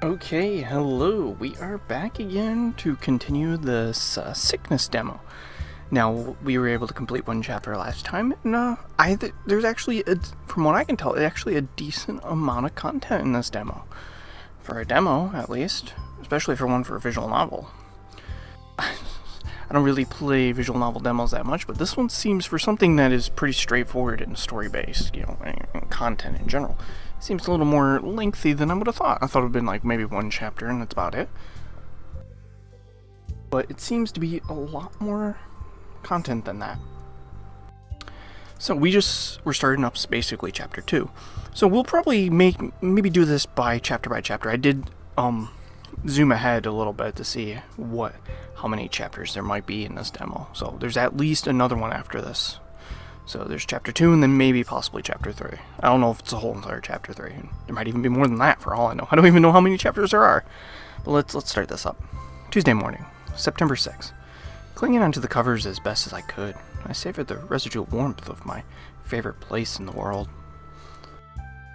Okay, hello. We are back again to continue this sickness demo. Now, we were able to complete one chapter last time, and there's actually, from what I can tell, actually a decent amount of content in this demo. For a demo, at least, especially for one for a visual novel. I don't really play visual novel demos that much, but this one seems for something that is pretty straightforward and story-based, and content in general. It seems a little more lengthy than I would have thought. I thought it would have been like maybe one chapter and that's about it. But it seems to be a lot more content than that. So we're starting up basically chapter 2. So we'll probably maybe do this by chapter. I did zoom ahead a little bit to see how many chapters there might be in this demo. So there's at least another one after this. So there's chapter 2 and then maybe possibly chapter 3. I don't know if it's a whole entire chapter 3. There might even be more than that for all I know. I don't even know how many chapters there are. But let's start this up. Tuesday morning, September 6th. Clinging onto the covers as best as I could, I savored the residual warmth of my favorite place in the world.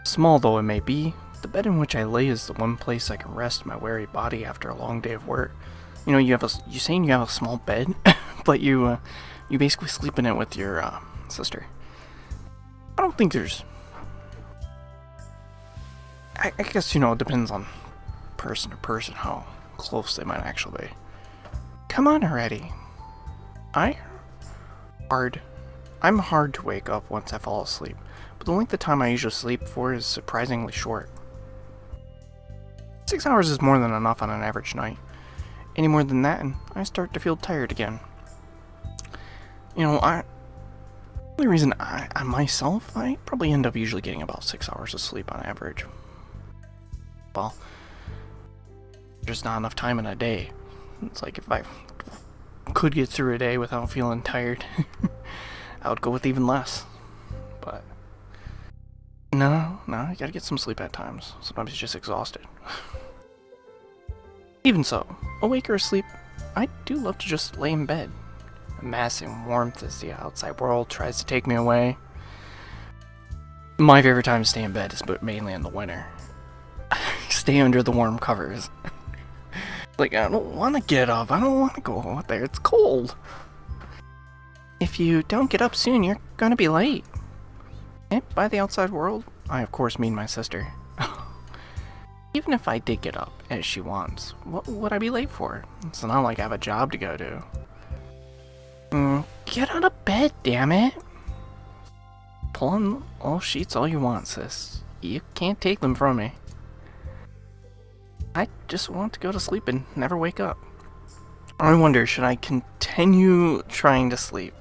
Small though it may be, the bed in which I lay is the one place I can rest my weary body after a long day of work. You know, you're saying you have a small bed, but you basically sleep in it with your sister. I don't think there's... I guess, it depends on person to person how close they might actually be. Come on already. I'm hard to wake up once I fall asleep, but the length of time I usually sleep for is surprisingly short. 6 hours is more than enough on an average night. Any more than that, and I start to feel tired again. The only reason I probably end up usually getting about 6 hours of sleep on average. Well, there's not enough time in a day. It's like if I could get through a day without feeling tired, I would go with even less. But no, you gotta get some sleep at times. Sometimes you're just exhausted. Even so, awake or asleep, I do love to just lay in bed, amassing warmth as the outside world tries to take me away. My favorite time to stay in bed is mainly in the winter. Stay under the warm covers. Like, I don't want to get up. I don't want to go out there. It's cold. If you don't get up soon, you're gonna be late. And by the outside world, I of course mean my sister. Even if I did get up, as she wants, what would I be late for? It's not like I have a job to go to. Get out of bed, damn it. Pull on all sheets all you want, sis. You can't take them from me. I just want to go to sleep and never wake up. I wonder, should I continue trying to sleep,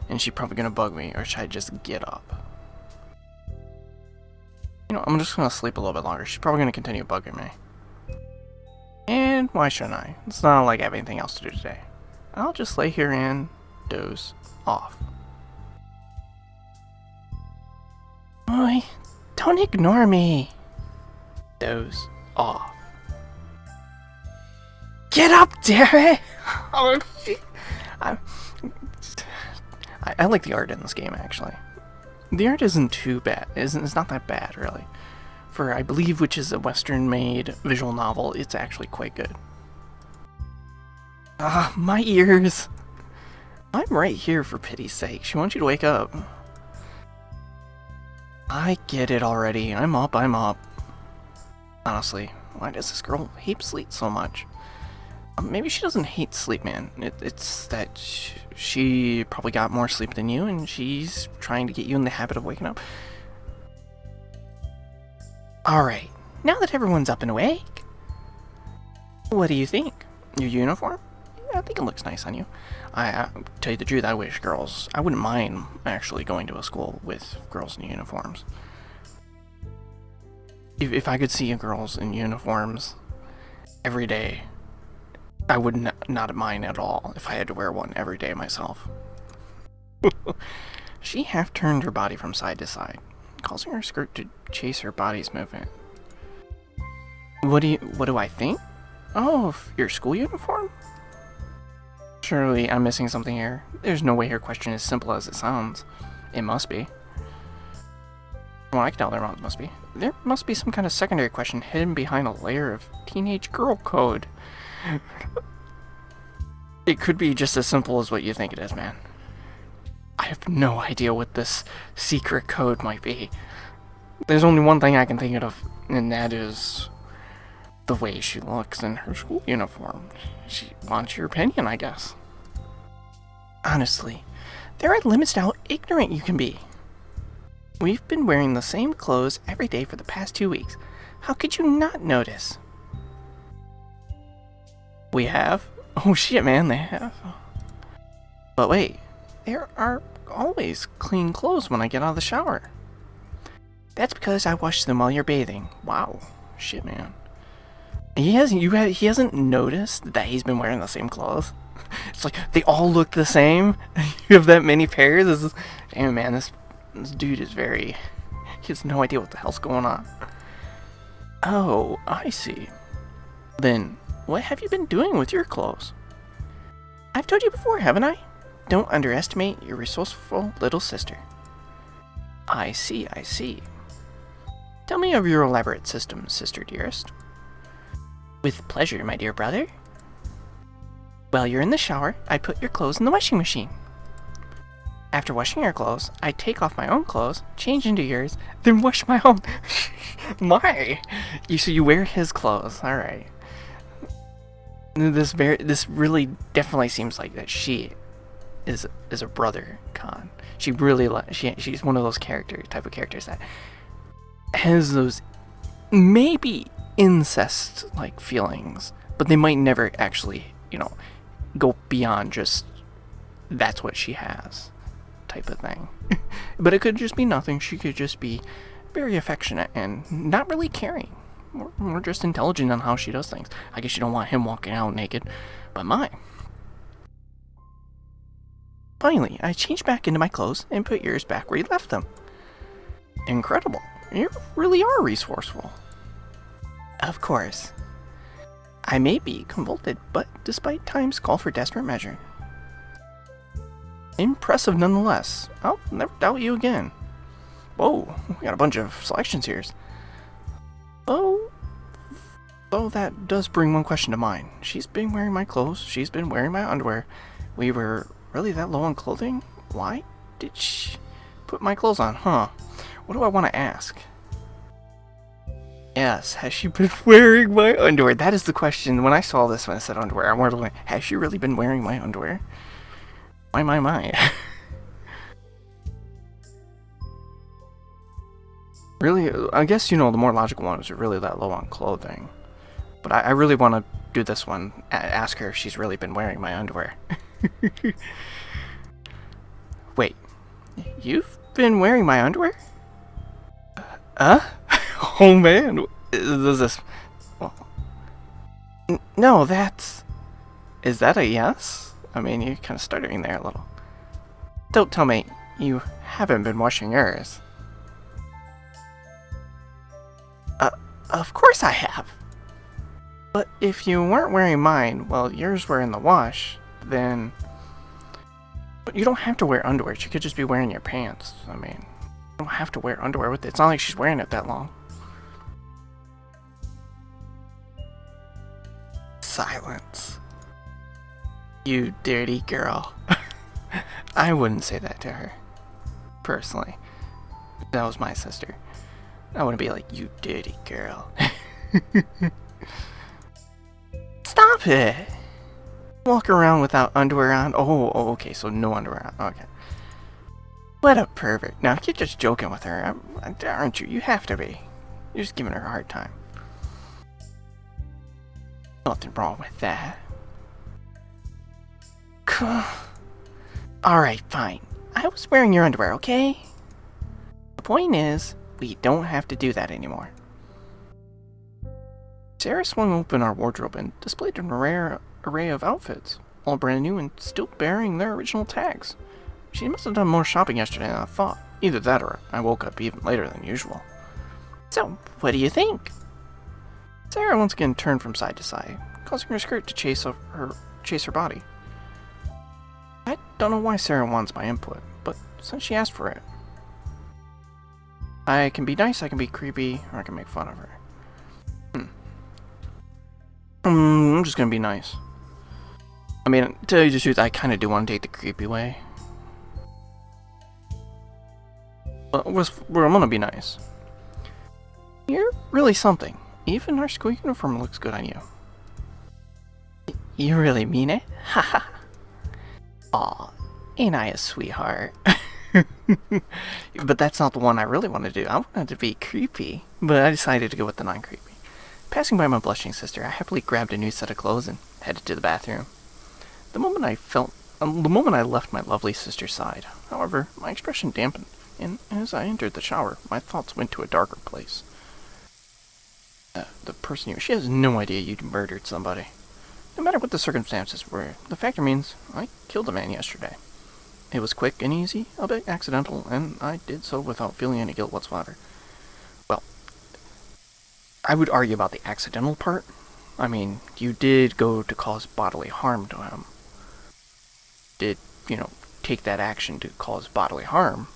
and she's probably gonna bug me, or should I just get up? I'm just gonna sleep a little bit longer. She's probably gonna continue bugging me. And why shouldn't I? It's not like I have anything else to do today. I'll just lay here and doze off. Boy, don't ignore me. Doze off. Get up, damn it! Oh, I like the art in this game, actually. The art isn't too bad. It's not that bad, really. For, I believe, which is a Western-made visual novel, it's actually quite good. My ears! I'm right here, for pity's sake. She wants you to wake up. I get it already. I'm up. Honestly, why does this girl hate sleep so much? Maybe she doesn't hate sleep, man. It's that she probably got more sleep than you, and she's trying to get you in the habit of waking up. Alright, now that everyone's up and awake, what do you think? Your uniform? Yeah, I think it looks nice on you. I tell you the truth, I wouldn't mind actually going to a school with girls in uniforms. If I could see girls in uniforms every day, I would not mind at all if I had to wear one every day myself. She half turned her body from side to side, causing her skirt to chase her body's movement. What do I think? Oh, your school uniform? Surely I'm missing something here. There's no way her question is simple as it sounds. It must be. Well, I can tell there must be some kind of secondary question hidden behind a layer of teenage girl code. It could be just as simple as what you think it is, man. I have no idea what this secret code might be. There's only one thing I can think of, and that is the way she looks in her school uniform. She wants your opinion, I guess. Honestly, there are limits to how ignorant you can be. We've been wearing the same clothes every day for the past 2 weeks. How could you not notice? We have? Oh shit, man, they have. But wait, there are always clean clothes when I get out of the shower. That's because I wash them while you're bathing. Wow. Shit, man. He hasn't noticed that he's been wearing the same clothes. It's like they all look the same. You have that many pairs. Damn, man, this dude is he has no idea what the hell's going on. Oh, I see. Then, what have you been doing with your clothes? I've told you before, haven't I? Don't underestimate your resourceful little sister. I see. Tell me of your elaborate system, sister dearest. With pleasure, my dear brother. While you're in the shower, I put your clothes in the washing machine. After washing your clothes, I take off my own clothes, change into yours, then wash my own. So you wear his clothes. All right. This really definitely seems like that she is a brother con. She really she's one of those type of characters that has those maybe incest like feelings, but they might never actually, go beyond just that's what she has type of thing. But it could just be nothing. She could just be very affectionate and not really caring. More just intelligent on how she does things. I guess you don't want him walking out naked, but mine. Finally, I changed back into my clothes and put yours back where you left them. Incredible. You really are resourceful. Of course. I may be convoluted, but despite time's call for desperate measure. Impressive nonetheless. I'll never doubt you again. Whoa, we got a bunch of selections here. Oh, that does bring one question to mind. She's been wearing my clothes. She's been wearing my underwear. We were really that low on clothing? Why did she put my clothes on, huh? What do I want to ask? Yes, has she been wearing my underwear? That is the question. When I saw this, when I said underwear, I'm wondering, has she really been wearing my underwear? My. Really, I guess, the more logical one is really that low on clothing. But I really want to do this one. Ask her if she's really been wearing my underwear. Wait, you've been wearing my underwear? Oh man, is this... Well, no, is that a yes? I mean, you're kind of stuttering there a little. Don't tell me you haven't been washing yours. Of course I have. But if you weren't wearing mine while yours were in the wash, then... But you don't have to wear underwear. She could just be wearing your pants. I mean, you don't have to wear underwear with it. It's not like she's wearing it that long. Silence. You dirty girl. I wouldn't say that to her. Personally. If that was my sister. I wouldn't be like, you dirty girl. Stop it! Walk around without underwear on? Oh, okay, so no underwear on. Okay. What a pervert. Now, you're just joking with her, aren't you? You have to be. You're just giving her a hard time. Nothing wrong with that. Alright, fine. I was wearing your underwear, okay? The point is, we don't have to do that anymore. Sarah swung open our wardrobe and displayed an rare array of outfits, all brand new and still bearing their original tags. She must have done more shopping yesterday than I thought. Either that or I woke up even later than usual. So, what do you think? Sarah once again turned from side to side, causing her skirt to chase her body. I don't know why Sarah wants my input, but since she asked for it. I can be nice, I can be creepy, or I can make fun of her. I'm just gonna be nice. I mean, to tell you the truth, I kind of do want to take the creepy way. But I'm gonna be nice. You're really something. Even our school uniform looks good on you. You really mean it? Haha. Aw, ain't I a sweetheart? But that's not the one I really want to do. I wanted to be creepy, but I decided to go with the non-creepy. Passing by my blushing sister, I happily grabbed a new set of clothes and headed to the bathroom. The moment I left my lovely sister's side, however, my expression dampened, and as I entered the shower, my thoughts went to a darker place. The person she has no idea you'd murdered somebody. No matter what the circumstances were, the fact remains, I killed a man yesterday. It was quick and easy, a bit accidental, and I did so without feeling any guilt whatsoever. Well, I would argue about the accidental part. I mean, you did go to cause bodily harm to him. Did, take that action to cause bodily harm.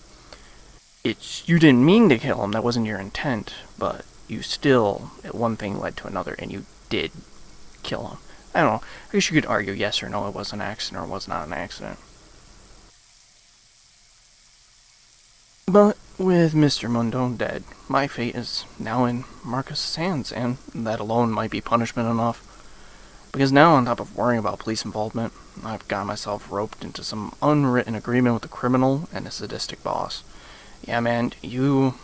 You didn't mean to kill him, that wasn't your intent, but you still, one thing led to another, and you did kill him. I don't know, I guess you could argue yes or no, it was an accident or it was not an accident. But with Mr. Mundone dead, my fate is now in Marcus's hands, and that alone might be punishment enough. Because now, on top of worrying about police involvement, I've got myself roped into some unwritten agreement with a criminal and a sadistic boss. Yeah, man, you've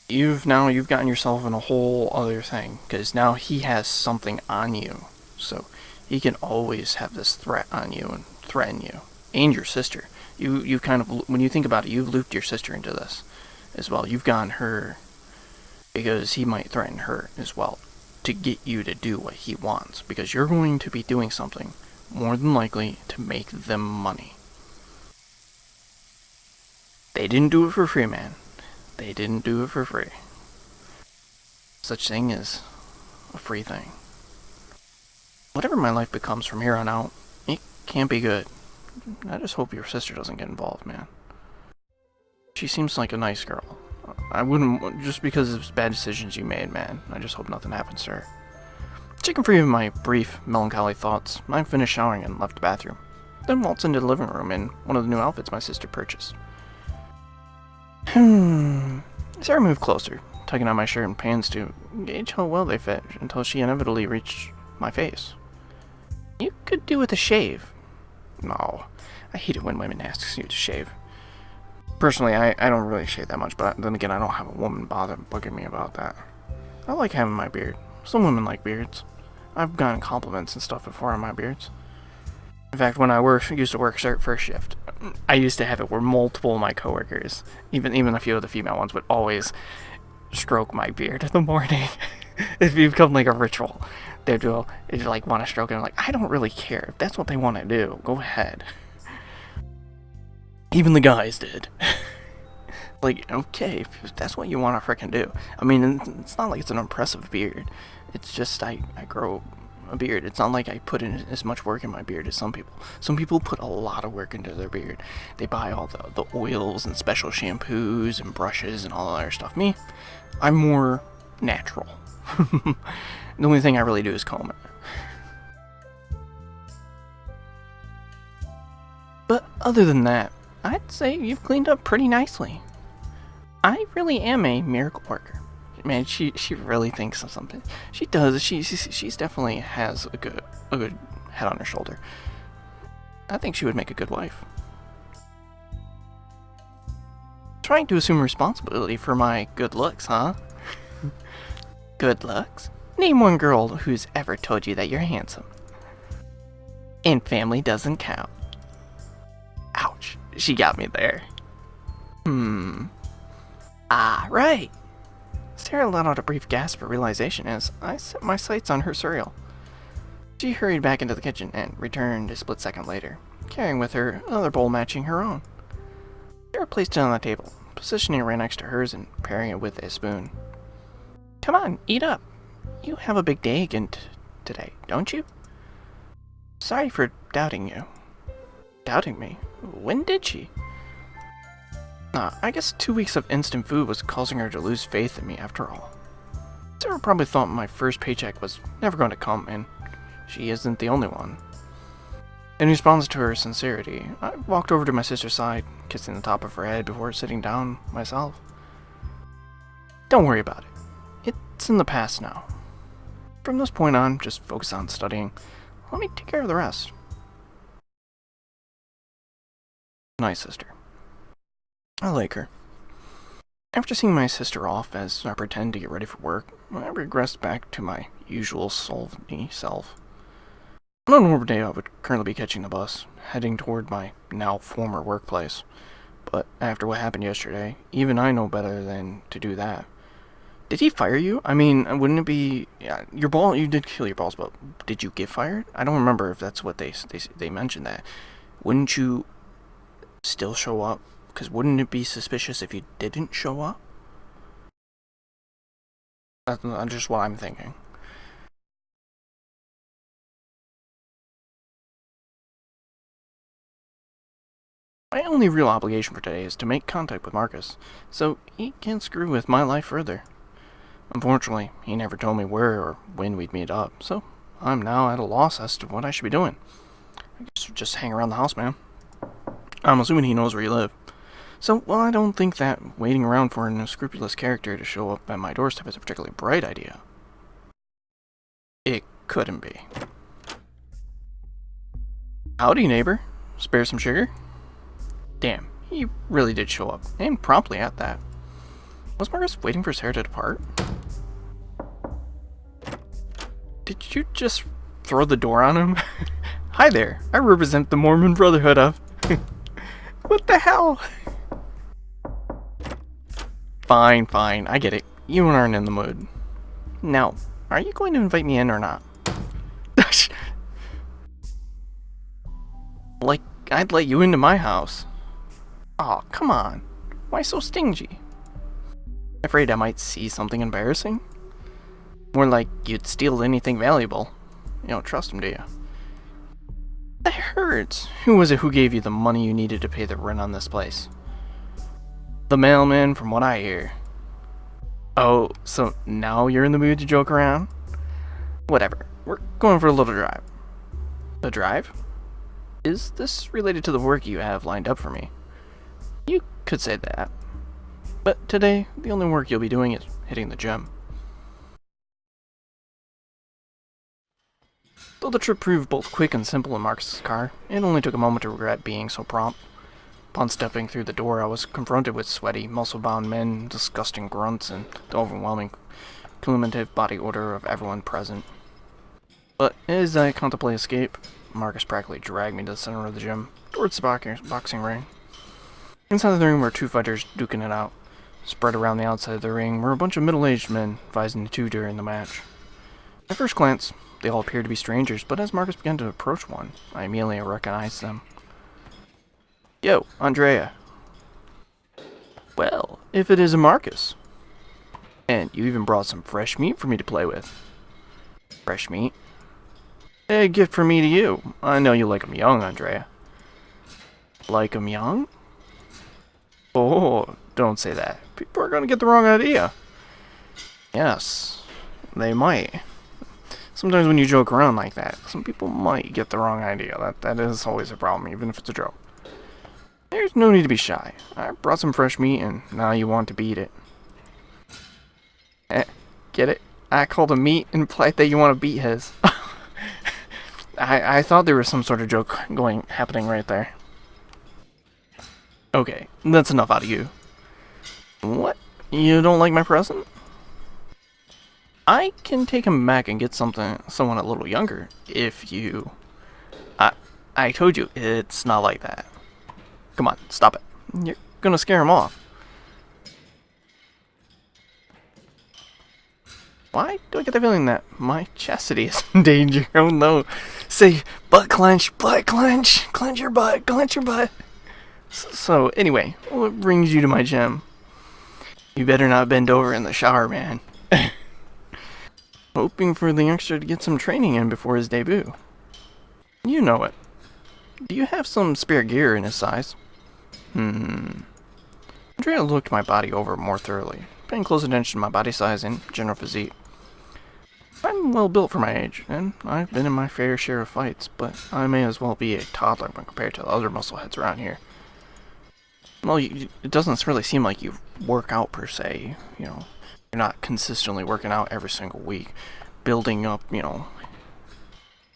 gotten yourself in a whole other thing, because now he has something on you, so he can always have this threat on you and threaten you, and your sister. You kind of, when you think about it, you've looped your sister into this as well. You've gotten her because he might threaten her as well to get you to do what he wants, because you're going to be doing something more than likely to make them money. They didn't do it for free, man. They didn't do it for free. Such thing as a free thing. Whatever my life becomes from here on out, it can't be good. I just hope your sister doesn't get involved, man. She seems like a nice girl. I wouldn't, just because of bad decisions you made, man. I just hope nothing happens to her. Checking free of my brief, melancholy thoughts, I finished showering and left the bathroom. Then waltzed into the living room in one of the new outfits my sister purchased. Sarah moved closer, tugging on my shirt and pants to gauge how well they fit, until she inevitably reached my face. You could do with a shave. No, I hate it when women ask you to shave. Personally, I don't really shave that much, but then again, I don't have a woman bother bugging me about that. I like having my beard. Some women like beards. I've gotten compliments and stuff before on my beards. In fact, when I used to work first shift, I used to have it where multiple of my coworkers, even a few of the female ones, would always stroke my beard in the morning. It become like a ritual. They'd want to stroke it. I'm like, I don't really care. If that's what they want to do, go ahead. Even the guys did. Like, okay, if that's what you want to frickin' do. I mean, it's not like it's an impressive beard. It's just I grow a beard. It's not like I put in as much work in my beard as some people. Some people put a lot of work into their beard. They buy all the oils and special shampoos and brushes and all that other stuff. Me, I'm more natural. The only thing I really do is comb it. But other than that, I'd say you've cleaned up pretty nicely. I really am a miracle worker. Man, she really thinks of something. She does. She's definitely has a good head on her shoulder. I think she would make a good wife. Trying to assume responsibility for my good looks, huh? Good looks? Name one girl who's ever told you that you're handsome. And family doesn't count. Ouch. She got me there. Ah, right. Sarah let out a brief gasp of realization as I set my sights on her cereal. She hurried back into the kitchen and returned a split second later, carrying with her another bowl matching her own. Sarah placed it on the table, positioning it right next to hers and pairing it with a spoon. Come on, eat up. You have a big day again today, don't you? Sorry for doubting you. Doubting me? When did she? I guess 2 weeks of instant food was causing her to lose faith in me after all. Sarah probably thought my first paycheck was never going to come, and she isn't the only one. In response to her sincerity, I walked over to my sister's side, kissing the top of her head before sitting down myself. Don't worry about it. It's in the past now. From this point on, just focus on studying. Let me take care of the rest. Nice sister. I like her. After seeing my sister off as I pretend to get ready for work, I regressed back to my usual sulky self. On a normal day, I would currently be catching the bus, heading toward my now former workplace. But after what happened yesterday, even I know better than to do that. Did he fire you? I mean, wouldn't it be... Yeah, your ball, you did kill your balls, but did you get fired? I don't remember if that's what they mentioned that. Wouldn't you still show up? Because wouldn't it be suspicious if you didn't show up? That's just what I'm thinking. My only real obligation for today is to make contact with Marcus, so he can't screw with my life further. Unfortunately, he never told me where or when we'd meet up, so I'm now at a loss as to what I should be doing. I guess just hang around the house, man. I'm assuming he knows where you live. So, while I don't think that waiting around for an unscrupulous character to show up at my doorstep is a particularly bright idea, it couldn't be. Howdy, neighbor. Spare some sugar? Damn, he really did show up, and promptly at that. Was Marcus waiting for Sarah to depart? Did you just throw the door on him? Hi there, I represent the Mormon Brotherhood of... What the hell? Fine, I get it. You aren't in the mood. Now, are you going to invite me in or not? Like, I'd let you into my house. Aw, come on. Why so stingy? Afraid I might see something embarrassing? More like you'd steal anything valuable. You don't trust him, do you? That hurts. Who was it who gave you the money you needed to pay the rent on this place? The mailman, from what I hear. Oh, so now you're in the mood to joke around? Whatever. We're going for a little drive. A drive? Is this related to the work you have lined up for me? You could say that. But today, the only work you'll be doing is hitting the gym. Though the trip proved both quick and simple in Marcus's car, it only took a moment to regret being so prompt. Upon stepping through the door, I was confronted with sweaty, muscle-bound men, disgusting grunts, and the overwhelming cumulative body odor of everyone present. But as I contemplate escape, Marcus practically dragged me to the center of the gym, towards the boxing ring. Inside the ring were two fighters duking it out. Spread around the outside of the ring were a bunch of middle-aged men, advising the two during the match. At first glance, they all appeared to be strangers, but as Marcus began to approach one, I immediately recognized them. Yo, Andrea. Well, if it isn't Marcus. And you even brought some fresh meat for me to play with. Fresh meat? A gift from me to you. I know you like 'em young, Andrea. Like 'em young? Oh, don't say that. People are gonna get the wrong idea. Yes, they might. Sometimes when you joke around like that, some people might get the wrong idea. That is always a problem, even if it's a joke. There's no need to be shy. I brought some fresh meat, and now you want to beat it. Get it? I called him meat and implied that you want to beat his. I thought there was some sort of joke happening right there. Okay, that's enough out of you. What? You don't like my present? I can take him back and get someone a little younger, if you... I told you, it's not like that. Come on, stop it. You're gonna scare him off. Why do I get the feeling that my chastity is in danger? Oh no. Say, butt clench, clench your butt, clench your butt. So, anyway, what brings you to my gym? You better not bend over in the shower, man. Hoping for the youngster to get some training in before his debut. You know it. Do you have some spare gear in his size? Andrea looked my body over more thoroughly, paying close attention to my body size and general physique. I'm well built for my age, and I've been in my fair share of fights, but I may as well be a toddler when compared to the other muscleheads around here. Well, it doesn't really seem like you work out per se, you know. You're not consistently working out every single week, building up,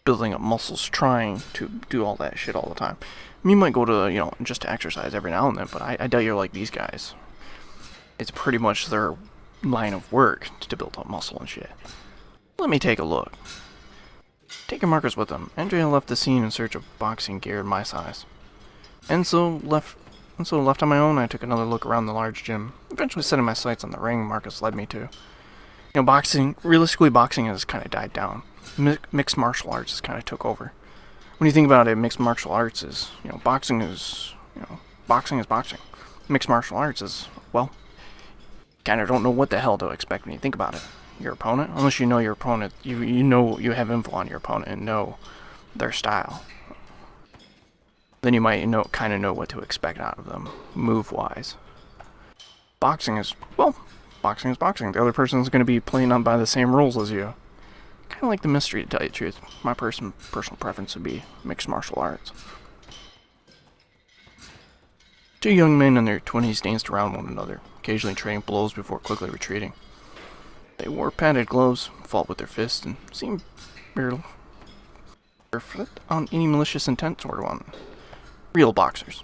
building up muscles, trying to do all that shit all the time. You might go to, just to exercise every now and then, but I doubt you're like these guys. It's pretty much their line of work to build up muscle and shit. Let me take a look. Taking Marcus with him, Andrea left the scene in search of boxing gear my size. And so left on my own, I took another look around the large gym, eventually setting my sights on the ring Marcus led me to. Realistically, boxing has kind of died down. Mixed martial arts has kind of took over. When you think about it, mixed martial arts is, boxing is boxing. Mixed martial arts is, well, kind of don't know what the hell to expect when you think about it. Your opponent, unless you know your opponent, you have info on your opponent and know their style. Then you might kind of know what to expect out of them, move-wise. Boxing is boxing. The other person's going to be playing on by the same rules as you. Kind of like the mystery, to tell you the truth. My personal preference would be mixed martial arts. Two young men in their 20s danced around one another, occasionally trading blows before quickly retreating. They wore padded gloves, fought with their fists, and seemed barely reflect on any malicious intent toward one. Real boxers.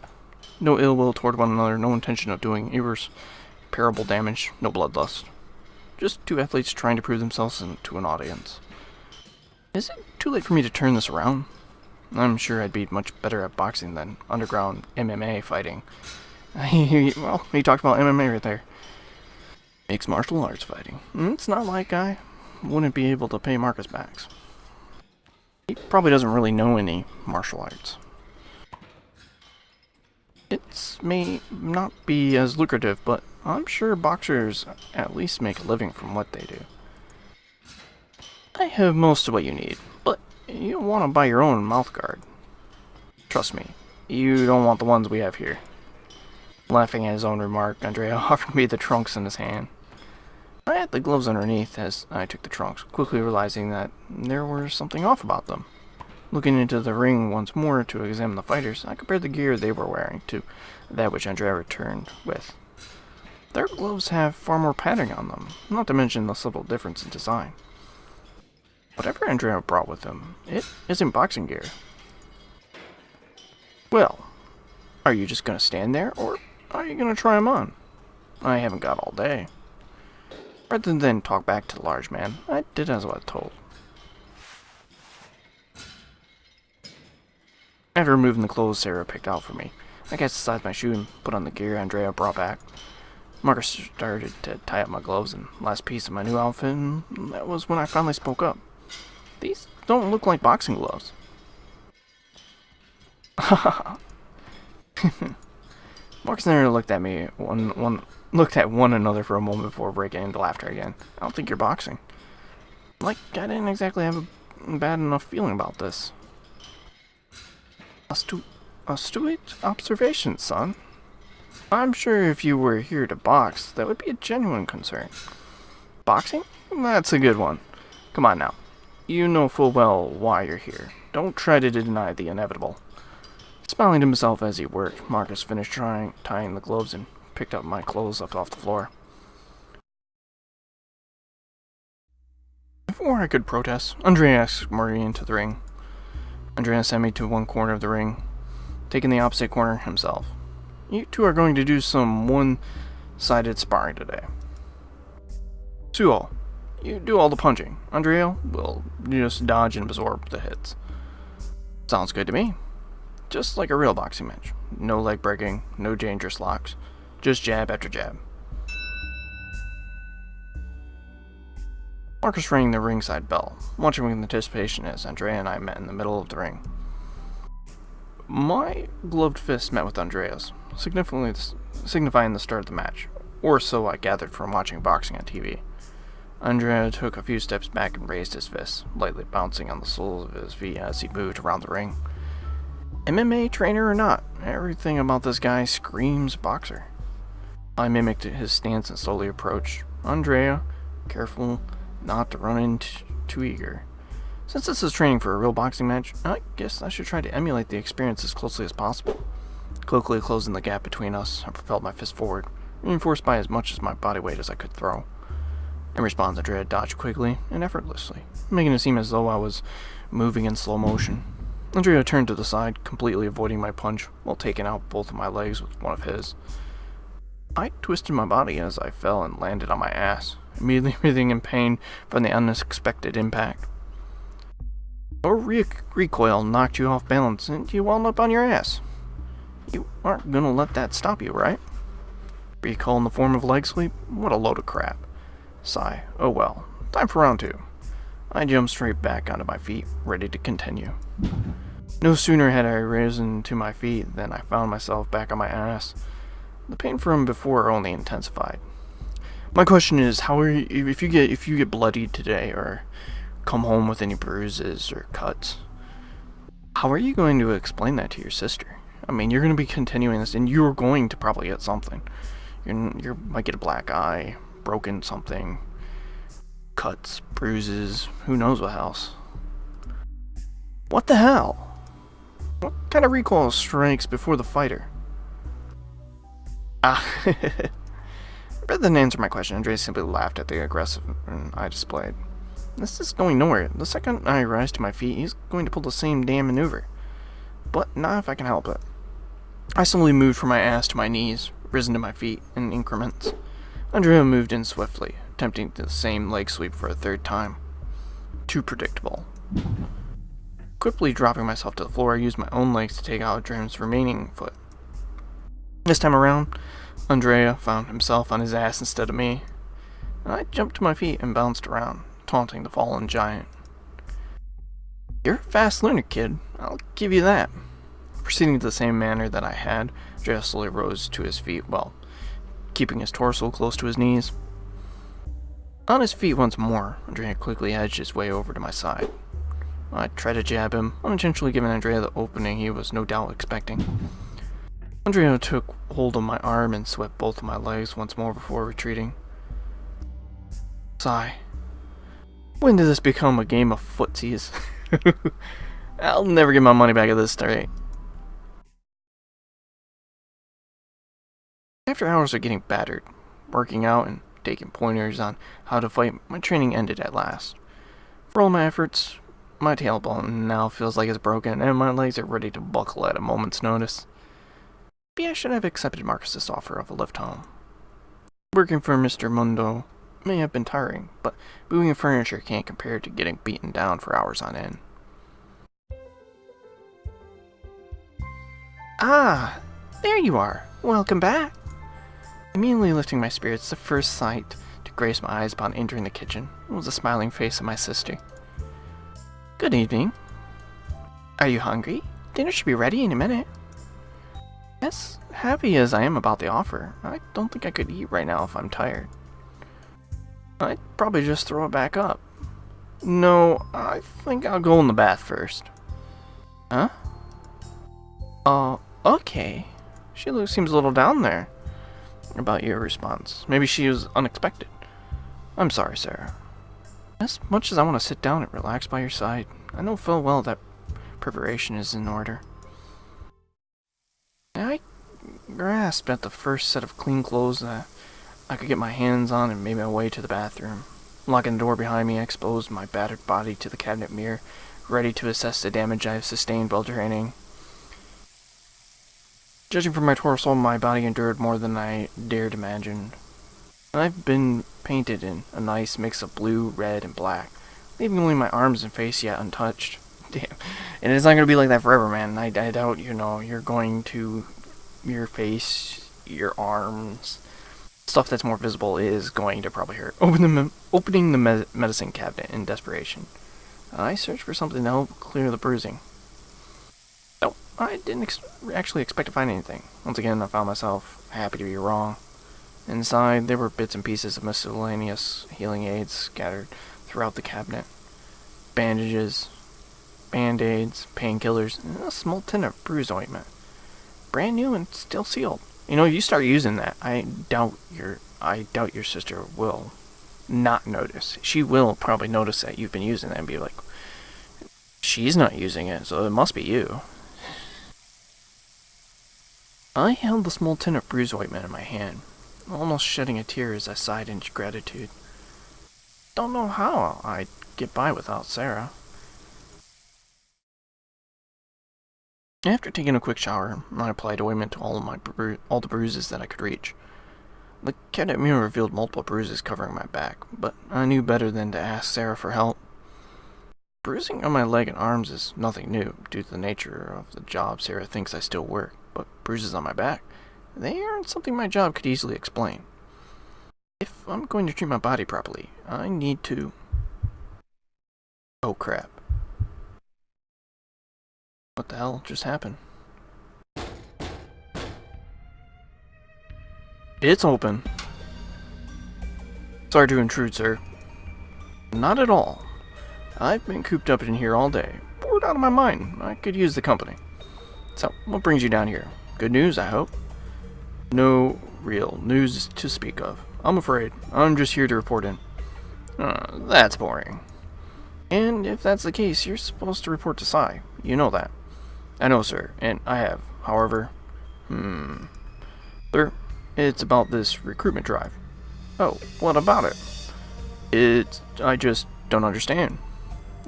No ill will toward one another, no intention of doing irreparable damage, no bloodlust. Just two athletes trying to prove themselves to an audience. Is it too late for me to turn this around? I'm sure I'd be much better at boxing than underground MMA fighting. Well, he talked about MMA right there. Mixed martial arts fighting. It's not like I wouldn't be able to pay Marcus back. He probably doesn't really know any martial arts. It may not be as lucrative, but I'm sure boxers at least make a living from what they do. I have most of what you need, but you want to buy your own mouth guard. Trust me, you don't want the ones we have here. Laughing at his own remark, Andrea offered me the trunks in his hand. I had the gloves underneath as I took the trunks, quickly realizing that there was something off about them. Looking into the ring once more to examine the fighters, I compared the gear they were wearing to that which Andrea returned with. Their gloves have far more padding on them, not to mention the subtle difference in design. Whatever Andrea brought with him, it isn't boxing gear. Well, are you just going to stand there, or are you going to try them on? I haven't got all day. Rather than talk back to the large man, I did as I was told. After removing the clothes Sarah picked out for me, I cast aside my shoe and put on the gear Andrea brought back. Marcus started to tie up my gloves and last piece of my new outfit, and that was when I finally spoke up. These don't look like boxing gloves. Marcus and I looked at one another for a moment before breaking into laughter again. I don't think you're boxing. Like, I didn't exactly have a bad enough feeling about this. Astute observation, son. I'm sure if you were here to box, that would be a genuine concern. Boxing? That's a good one. Come on now. You know full well why you're here. Don't try to deny the inevitable. Smiling to himself as he worked, Marcus finished tying the gloves and picked up my clothes up off the floor. Before I could protest, Andrea asked Marie into the ring. Andrea sent me to one corner of the ring, taking the opposite corner himself. You two are going to do some one-sided sparring today. Suo, you do all the punching. Andrea will just dodge and absorb the hits. Sounds good to me. Just like a real boxing match. No leg breaking, no dangerous locks. Just jab after jab. Marcus rang the ringside bell, watching with anticipation as Andrea and I met in the middle of the ring. My gloved fist met with Andrea's, signifying the start of the match, or so I gathered from watching boxing on TV. Andrea took a few steps back and raised his fist, lightly bouncing on the soles of his feet as he moved around the ring. MMA trainer or not, everything about this guy screams boxer. I mimicked his stance and slowly approached. Andrea, careful not to run in too eager. Since this is training for a real boxing match, I guess I should try to emulate the experience as closely as possible. Quickly closing the gap between us, I propelled my fist forward, reinforced by as much of my body weight as I could throw. In response, Andrea dodged quickly and effortlessly, making it seem as though I was moving in slow motion. Andrea turned to the side, completely avoiding my punch while taking out both of my legs with one of his. I twisted my body as I fell and landed on my ass, immediately breathing in pain from the unexpected impact. A recoil knocked you off balance and you wound up on your ass. You aren't gonna let that stop you, right? Recoil in the form of leg sweep? What a load of crap. Sigh. Oh well. Time for round 2. I jumped straight back onto my feet, ready to continue. No sooner had I risen to my feet than I found myself back on my ass. The pain from before only intensified. My question is, how are you, if you get bloodied today or come home with any bruises or cuts, how are you going to explain that to your sister? I mean, you're going to be continuing this, and you're going to probably get something. You might get a black eye, broken something, cuts, bruises, who knows what else. What the hell? What kind of recoil strikes before the fighter? Rather than answer my question, Andrea simply laughed at the aggressive I displayed. This is going nowhere. The second I rise to my feet, he's going to pull the same damn maneuver. But not if I can help it. I slowly moved from my ass to my knees, risen to my feet in increments. Andrea moved in swiftly, attempting the same leg sweep for a third time. Too predictable. Quickly dropping myself to the floor, I used my own legs to take out Andrea's remaining foot. This time around, Andrea found himself on his ass instead of me. I jumped to my feet and bounced around, taunting the fallen giant. You're a fast learner, kid. I'll give you that. Proceeding to the same manner that I had, Andrea slowly rose to his feet while keeping his torso close to his knees. On his feet once more, Andrea quickly edged his way over to my side. I tried to jab him, unintentionally giving Andrea the opening he was no doubt expecting. Andrea took hold of my arm and swept both of my legs once more before retreating. Sigh. When did this become a game of footsies? I'll never get my money back at this rate. After hours of getting battered, working out, and taking pointers on how to fight, my training ended at last. For all my efforts, my tailbone now feels like it's broken, and my legs are ready to buckle at a moment's notice. Maybe I should have accepted Marcus's offer of a lift home. Working for Mr. Mundo may have been tiring, but moving furniture can't compare to getting beaten down for hours on end. Ah, there you are. Welcome back. Immediately lifting my spirits, the first sight to grace my eyes upon entering the kitchen was the smiling face of my sister. Good evening. Are you hungry? Dinner should be ready in a minute. Yes, happy as I am about the offer, I don't think I could eat right now if I'm tired. I'd probably just throw it back up. No, I think I'll go in the bath first. Huh? Okay. She seems a little down there about your response. Maybe she was unexpected. I'm sorry, Sarah. As much as I want to sit down and relax by your side, I know full well that preparation is in order. I grasped at the first set of clean clothes that I could get my hands on and made my way to the bathroom. Locking the door behind me, I exposed my battered body to the cabinet mirror, ready to assess the damage I have sustained while training. Judging from my torso, my body endured more than I dared imagine. I've been painted in a nice mix of blue, red, and black, leaving only my arms and face yet untouched. Damn. And it's not going to be like that forever, man. I doubt, you're going to, your face, your arms, stuff that's more visible is going to probably hurt. Opening the medicine cabinet in desperation, I searched for something to help clear the bruising. No, I didn't actually expect to find anything. Once again, I found myself happy to be wrong. Inside, there were bits and pieces of miscellaneous healing aids scattered throughout the cabinet. Bandages, band-aids, painkillers, and a small tin of bruise ointment. Brand new and still sealed. You know, if you start using that, I doubt your sister will not notice. She will probably notice that you've been using that and be like, she's not using it, so it must be you. I held the small tin of bruise ointment in my hand, almost shedding a tear as I sighed in gratitude. Don't know how I'd get by without Sarah. After taking a quick shower, I applied ointment to all the bruises that I could reach. The cabinet mirror revealed multiple bruises covering my back, but I knew better than to ask Sarah for help. Bruising on my leg and arms is nothing new, due to the nature of the job Sarah thinks I still work, but bruises on my back, they aren't something my job could easily explain. If I'm going to treat my body properly, I need to... Oh crap. What the hell just happened? It's open. Sorry to intrude, sir. Not at all. I've been cooped up in here all day, bored out of my mind. I could use the company. So, what brings you down here? Good news, I hope? No real news to speak of. I'm afraid. I'm just here to report in. That's boring. And if that's the case, you're supposed to report to Sai. You know that. I know, sir, and I have. However, sir, it's about this recruitment drive. Oh, what about it? I just don't understand.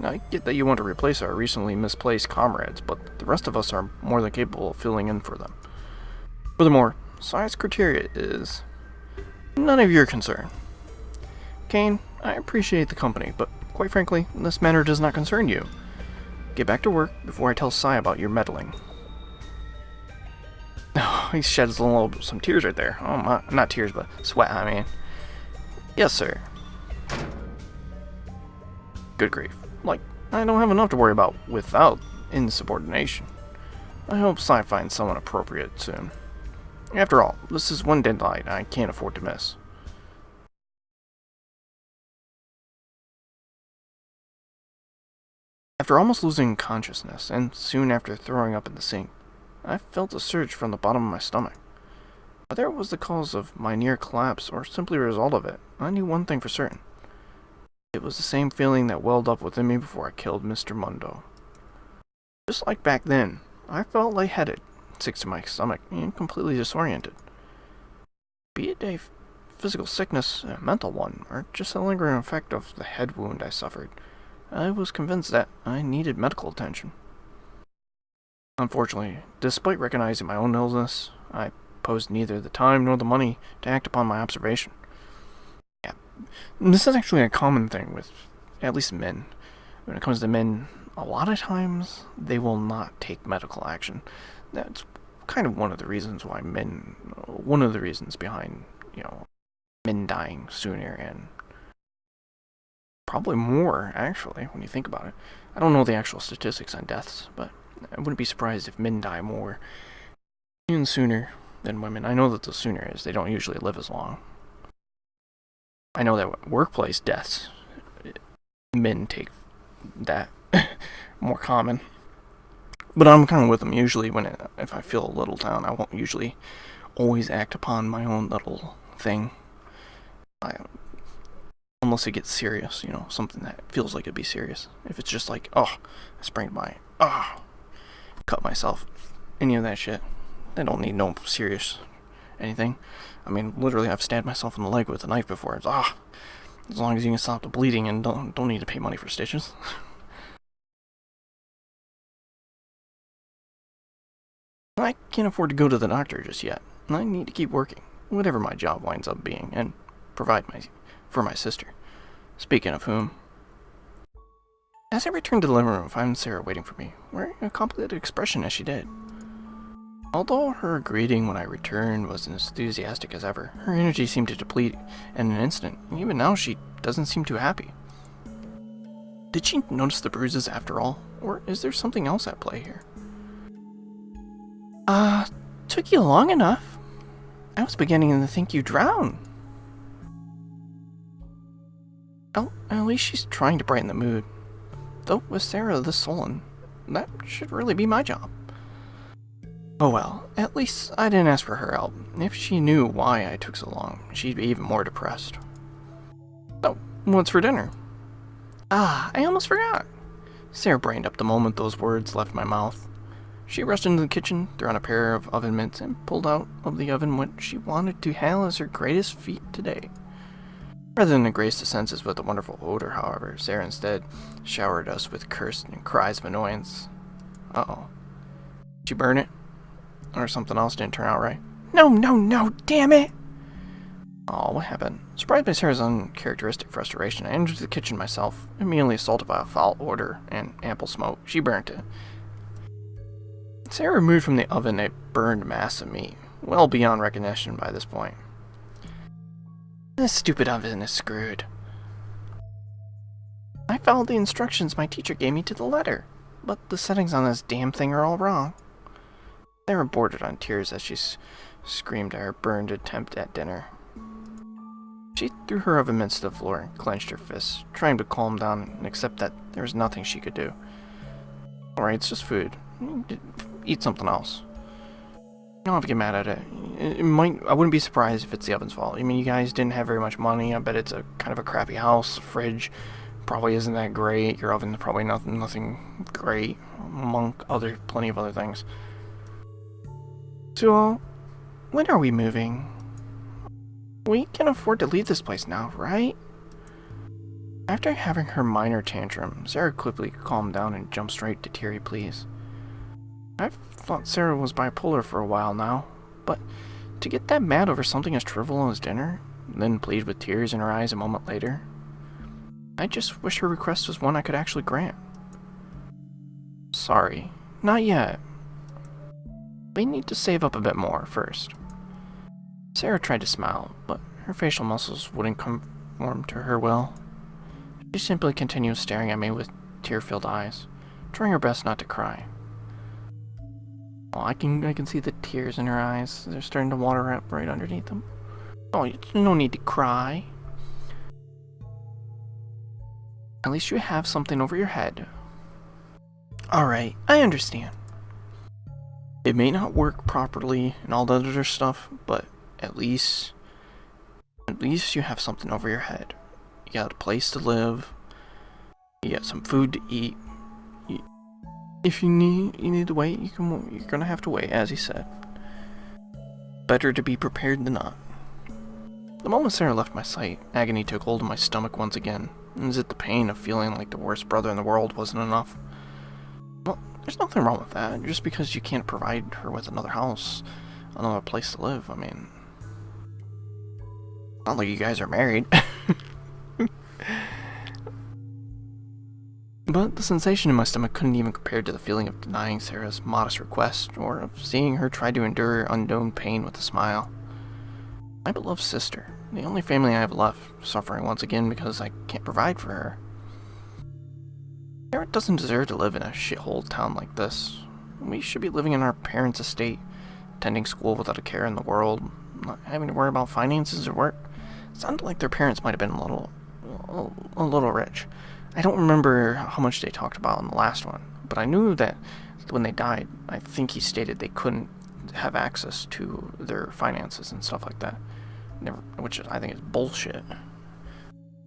I get that you want to replace our recently misplaced comrades, but the rest of us are more than capable of filling in for them. Furthermore, Sai's criteria is none of your concern. Kane, I appreciate the company, but quite frankly, this matter does not concern you. Get back to work before I tell Sai about your meddling. Oh, he sheds some tears right there. Oh my, not tears, but sweat, I mean. Yes, sir. Good grief. Like, I don't have enough to worry about without insubordination. I hope Sai finds someone appropriate soon. After all, this is one deadline I can't afford to miss. After almost losing consciousness, and soon after throwing up in the sink, I felt a surge from the bottom of my stomach. Whether it was the cause of my near collapse or simply a result of it, I knew one thing for certain. It was the same feeling that welled up within me before I killed Mr. Mundo. Just like back then, I felt lightheaded, sick to my stomach, and completely disoriented. Be it a physical sickness, a mental one, or just a lingering effect of the head wound I suffered, I was convinced that I needed medical attention. Unfortunately, despite recognizing my own illness, I posed neither the time nor the money to act upon my observation. Yeah, this is actually a common thing with, at least men. When it comes to men, a lot of times they will not take medical action. That's kind of one of the reasons behind, men dying sooner, and probably more, actually, when you think about it. I don't know the actual statistics on deaths, but I wouldn't be surprised if men die more and sooner than women. I know that the sooner is, they don't usually live as long. I know that workplace deaths, men take that more common. But I'm kind of with them. Usually if I feel a little down, I won't usually always act upon my own little thing. Unless it gets serious, something that feels like it'd be serious. If it's just like, I sprained cut myself, any of that shit, I don't need no serious anything. I mean, literally, I've stabbed myself in the leg with a knife before. It's, as long as you can stop the bleeding and don't need to pay money for stitches. I can't afford to go to the doctor just yet. I need to keep working, whatever my job winds up being, and provide for my sister. Speaking of whom, as I returned to the living room, I found Sarah waiting for me, wearing a complicated expression as she did. Although her greeting when I returned was as enthusiastic as ever, her energy seemed to deplete in an instant, and even now she doesn't seem too happy. Did she notice the bruises after all, or is there something else at play here? Took you long enough. I was beginning to think you drowned. Well, at least she's trying to brighten the mood. Though with Sarah this sullen, that should really be my job. Oh well, at least I didn't ask for her help. If she knew why I took so long, she'd be even more depressed. So, what's for dinner? Ah, I almost forgot. Sarah brightened up the moment those words left my mouth. She rushed into the kitchen, threw on a pair of oven mitts, and pulled out of the oven what she wanted to hail as her greatest feat today. Rather than grace the senses with a wonderful odor, however, Sarah instead showered us with curses and cries of annoyance. Uh-oh. Did you burn it? Or something else didn't turn out right? No, damn it! Oh, what happened? Surprised by Sarah's uncharacteristic frustration, I entered the kitchen myself, immediately assaulted by a foul odor and ample smoke. She burnt it. Sarah removed from the oven a burned mass of meat, well beyond recognition by this point. This stupid oven is screwed. I followed the instructions my teacher gave me to the letter, but the settings on this damn thing are all wrong. Sarah bordered on tears as she screamed at her burned attempt at dinner. She threw her oven mitts to the floor and clenched her fists, trying to calm down and accept that there was nothing she could do. Alright, it's just food. Eat something else. You don't have to get mad at it. I wouldn't be surprised if it's the oven's fault. I mean, you guys didn't have very much money. I bet it's a kind of a crappy house. Fridge probably isn't that great. Your oven's probably nothing great, among plenty of other things. So, when are we moving? We can afford to leave this place now, right? After having her minor tantrum, Sarah quickly calmed down and jumped straight to teary pleas. I've thought Sarah was bipolar for a while now, but to get that mad over something as trivial as dinner, and then plead with tears in her eyes a moment later, I just wish her request was one I could actually grant. Sorry, not yet. We need to save up a bit more first. Sarah tried to smile, but her facial muscles wouldn't conform to her will. She simply continued staring at me with tear-filled eyes, trying her best not to cry. Oh, I can see the tears in her eyes. They're starting to water up right underneath them. Oh, there's no need to cry. At least you have something over your head. Alright, I understand. It may not work properly and all the other stuff, but at least you have something over your head. You got a place to live. You got some food to eat. If you need to wait, you're gonna have to wait, as he said. Better to be prepared than not. The moment Sarah left my sight, agony took hold of my stomach once again, as if the pain of feeling like the worst brother in the world wasn't enough. Well, there's nothing wrong with that. Just because you can't provide her with another house, another place to live, I mean, not like you guys are married. But the sensation in my stomach couldn't even compare to the feeling of denying Sarah's modest request, or of seeing her try to endure unknown pain with a smile. My beloved sister, the only family I have left, suffering once again because I can't provide for her. Sarah doesn't deserve to live in a shithole town like this. We should be living in our parents' estate, attending school without a care in the world, not having to worry about finances or work. It sounded like their parents might have been a little rich. I don't remember how much they talked about in the last one, but I knew that when they died, I think he stated they couldn't have access to their finances and stuff like that. Which I think is bullshit.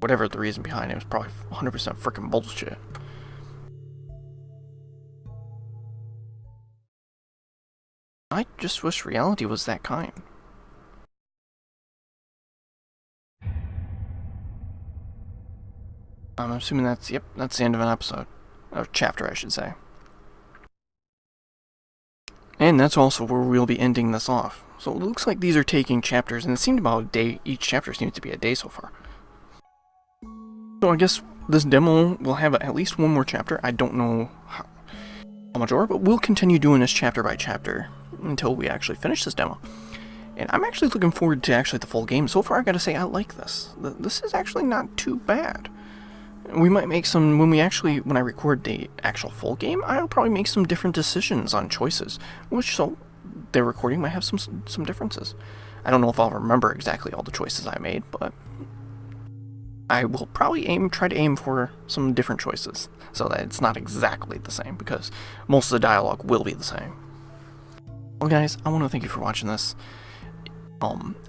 Whatever the reason behind it, was probably 100% freaking bullshit. I just wish reality was that kind. I'm assuming that's the end of an episode. Or chapter, I should say. And that's also where we'll be ending this off. So it looks like these are taking chapters, and it seemed about a day, each chapter seems to be a day so far. So I guess this demo will have at least one more chapter. I don't know how much more, but we'll continue doing this chapter by chapter until we actually finish this demo. And I'm actually looking forward to the full game. So far, I gotta say, I like this. This is actually not too bad. We might make some, when I record the actual full game, I'll probably make some different decisions on choices, so the recording might have some differences. I don't know if I'll remember exactly all the choices I made, but I will probably try to aim for some different choices, so that it's not exactly the same, because most of the dialogue will be the same. Well, guys, I want to thank you for watching this.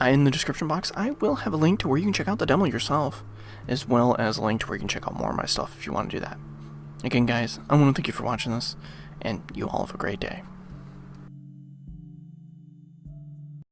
In the description box, I will have a link to where you can check out the demo yourself, as well as a link to where you can check out more of my stuff if you want to do that. Again, guys, I want to thank you for watching this, and you all have a great day.